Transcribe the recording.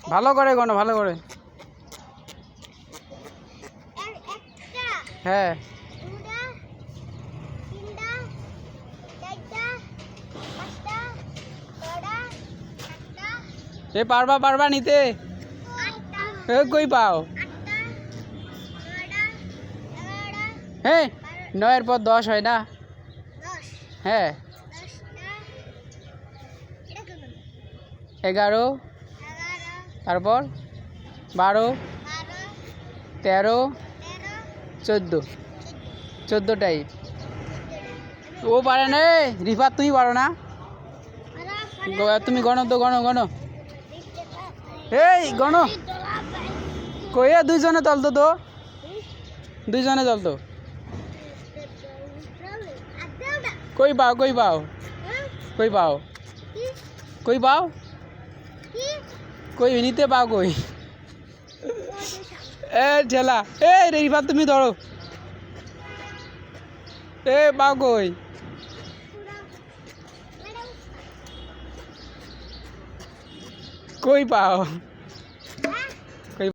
ভালো করে গণো, ভালো করে। হ্যাঁ এ পারবা পারবা নিতে। এ কই পাও? হ্যাঁ 9-এর পর 10 হয় না? হ্যাঁ 11, তারপর 12, 13, 14, 14টাই। ও পারে না। রিফাত তুমি পারো না? তুমি গণো তো, গণো গণো। এই গণো। কই দুইজনে চলতো তো, দুইজনে চলতো। কই পাও, কই পাও, কই পাও, কই পাও, কই নিতে পাও কই? এ ঠেলা। এই রিফাত তুমি ধরো। এ পাও কই? কই পাও?